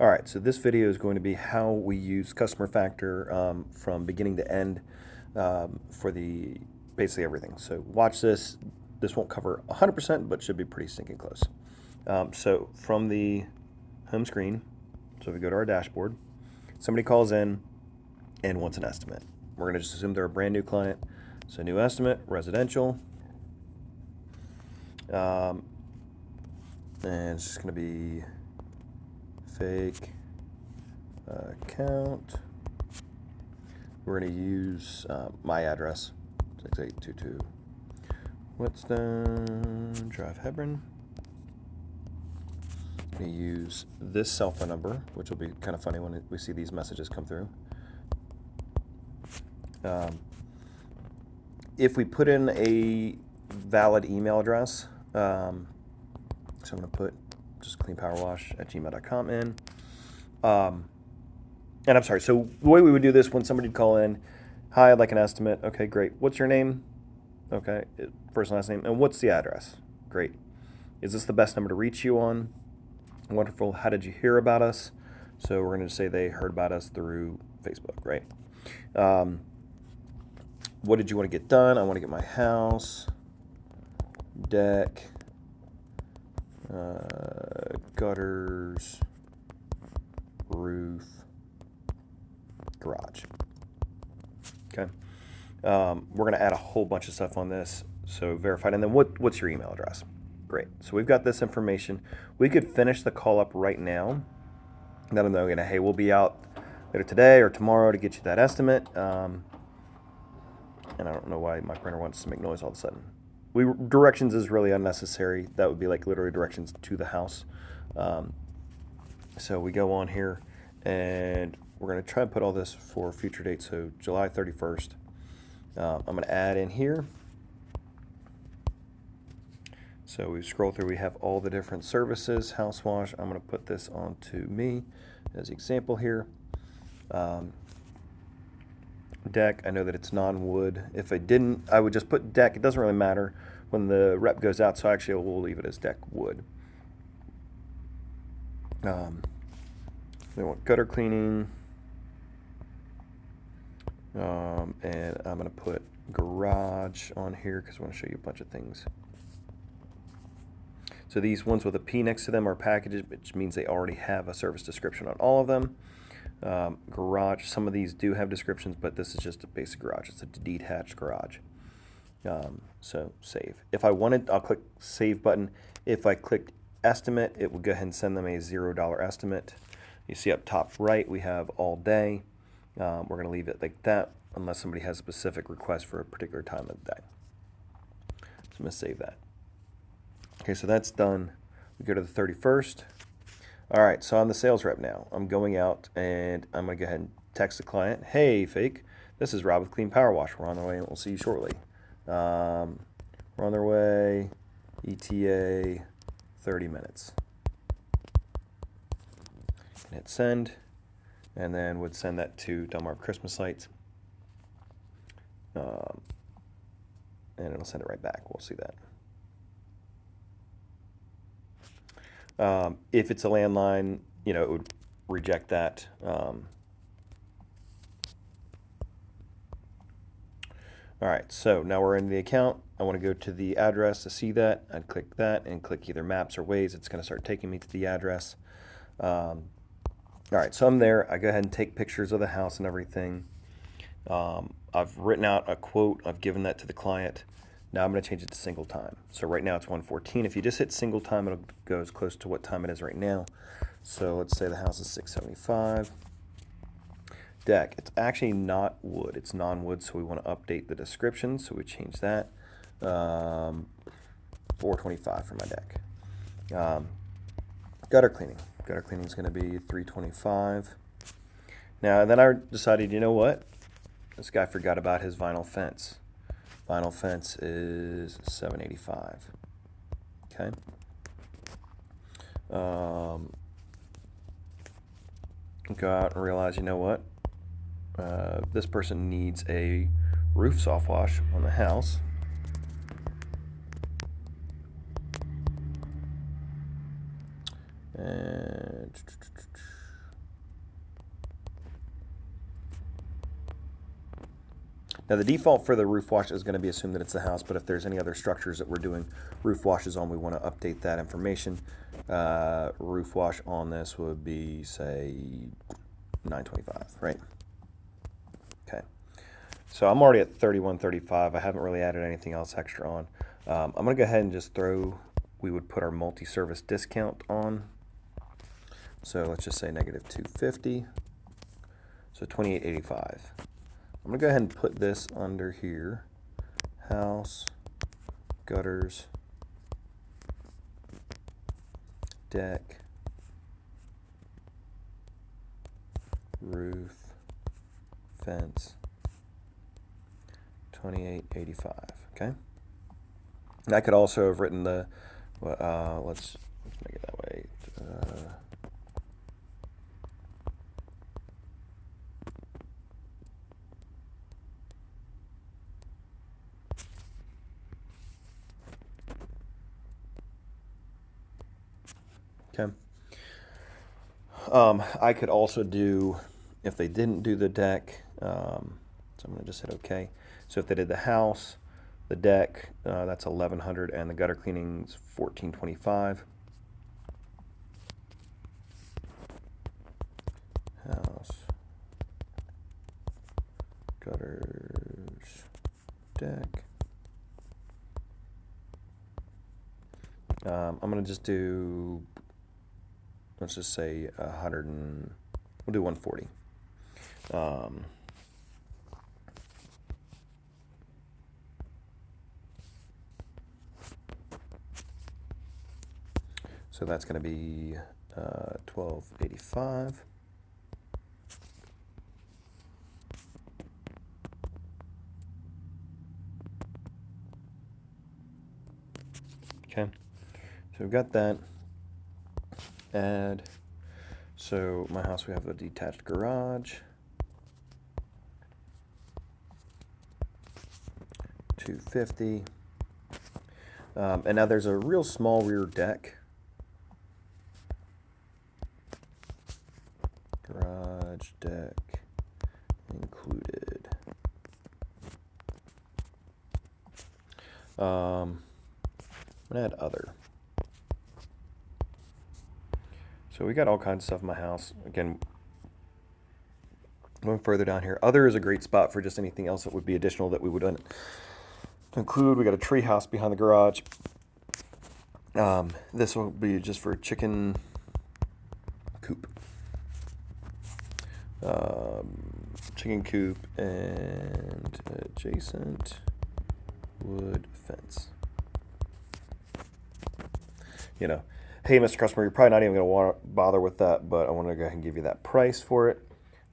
All right, so this video is going to be how we use TheCustomerFactor from beginning to end for basically everything. So watch this. This won't cover 100%, but should be pretty stinking close. So from the home screen, so if we go to our dashboard, somebody calls in and wants an estimate. We're going to just assume they're a brand new client. So new estimate, residential. And it's just going to be fake account. We're going to use my address, 6822 Whetstone Drive, Hebron. We use this cell phone number, which will be kind of funny when we see these messages come through. If we put in a valid email address, so I'm going to put just cleanpowerwash@gmail.com in. And I'm sorry, so the way we would do this when somebody would call in, hi, I'd like an estimate. Okay, great. What's your name? Okay, first and last name. And what's the address? Great. Is this the best number to reach you on? Wonderful. How did you hear about us? So we're going to say they heard about us through Facebook, right? What did you want to get done? I want to get my house, deck, gutters, roof, garage. Okay. We're going to add a whole bunch of stuff on this. So verified. And then what's your email address? Great. So we've got this information. We could finish the call up right now. Let them know, hey, we'll be out later today or tomorrow to get you that estimate. And I don't know why my printer wants to make noise all of a sudden. Directions is really unnecessary. That would be like literally directions to the house. So we go on here and we're going to try and put all this for future dates. So July 31st. I'm going to add in here. So we scroll through, we have all the different services, house wash. I'm going to put this onto me as an example here. Deck, I know that it's non-wood. If I didn't, I would just put deck. It doesn't really matter when the rep goes out, so actually we'll leave it as deck wood. We want gutter cleaning. And I'm going to put garage on here because I want to show you a bunch of things. So these ones with a P next to them are packages, which means they already have a service description on all of them. Garage, some of these do have descriptions, but this is just a basic garage. It's a detached garage. So save. If I wanted, I'll click save button. If I clicked estimate, it will go ahead and send them a $0 estimate. You see up top right, we have all day. We're going to leave it like that unless somebody has a specific request for a particular time of the day. So I'm going to save that. Okay, so that's done. We go to the 31st. All right, so I'm the sales rep now. I'm going out and I'm going to go ahead and text the client. Hey, fake, this is Rob with Clean Power Wash. We're on our way and we'll see you shortly. We're on their way, ETA 30 minutes. And hit send, and then would send that to Delmar Christmas Lights. And it'll send it right back. We'll see that. If it's a landline, it would reject that. All right, so now we're in the account. I want to go to the address to see that. I'd click that and click either Maps or Waze. It's going to start taking me to the address. All right, so I'm there. I go ahead and take pictures of the house and everything. I've written out a quote. I've given that to the client. Now I'm going to change it to single time. So right now it's 1:14. If you just hit single time, it'll go as close to what time it is right now. So let's say the house is 675. Deck, it's actually not wood. It's non-wood, so we want to update the description. So we change that. 425 for my deck. Gutter cleaning. Gutter cleaning is going to be 325. Now, then I decided, you know what? This guy forgot about his vinyl fence. Vinyl fence is $785. Okay. Go out and realize, you know what? This person needs a roof soft wash on the house. And Now the default for the roof wash is going to be assumed that it's the house, but if there's any other structures that we're doing roof washes on, we want to update that information. Roof wash on this would be, say, $9.25, right? Okay. So I'm already at $31.35. I haven't really added anything else extra on. I'm going to go ahead and just we would put our multi-service discount on. So let's just say -$250. So $28.85. I'm going to go ahead and put this under here. House, gutters, deck, roof, fence, $28.85. Okay. And I could also have written the, let's make it that way. Okay. I could also do, if they didn't do the deck, so I'm going to just hit OK. So if they did the house, the deck, that's $1,100, and the gutter cleaning's $1,425. House, gutters, deck. I'm going to just do, let's just say 100 and we'll do 140. So that's going to be $12.85. Okay, so we've got that. Add. So my house, we have a detached garage. $250. And now there's a real small rear deck. Garage deck included. I'm gonna add other. So we got all kinds of stuff in my house. Again, going further down here, other is a great spot for just anything else that would be additional that we would include. We got a tree house behind the garage. This will be just for chicken coop. Chicken coop and adjacent wood fence. You know, hey, Mr. Customer, you're probably not even going to want to bother with that, but I want to go ahead and give you that price for it.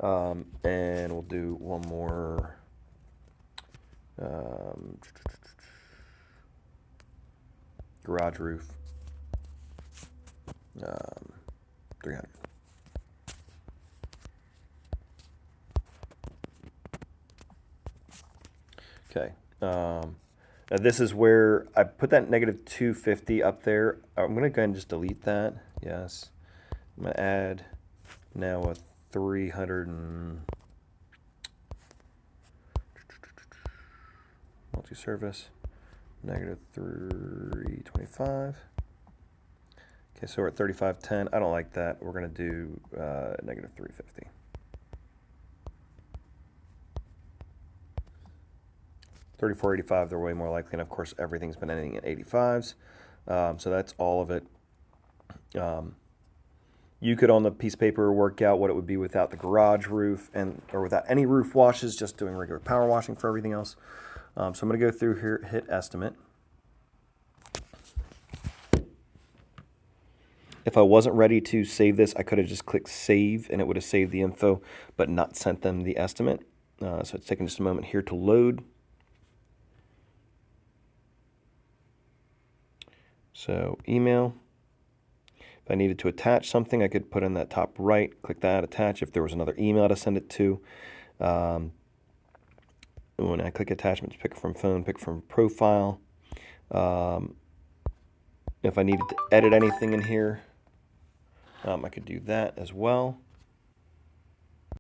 And we'll do one more. Garage roof. 300. Okay. This is where I put that -$250 up there. I'm going to go ahead and just delete that. Yes. I'm going to add now a 300 and multi-service, -325. Okay, so we're at 3510. I don't like that. We're going to do -350. $34.85, they're way more likely, and of course everything's been ending at 85s. So that's all of it. You could on the piece of paper work out what it would be without the garage roof or without any roof washes, just doing regular power washing for everything else. So I'm going to go through here, hit estimate. If I wasn't ready to save this, I could have just clicked save and it would have saved the info, but not sent them the estimate. So it's taking just a moment here to load. So email. If I needed to attach something, I could put in that top right, click that, attach. If there was another email to send it to, when I click attachments, pick from phone, pick from profile. If I needed to edit anything in here, I could do that as well.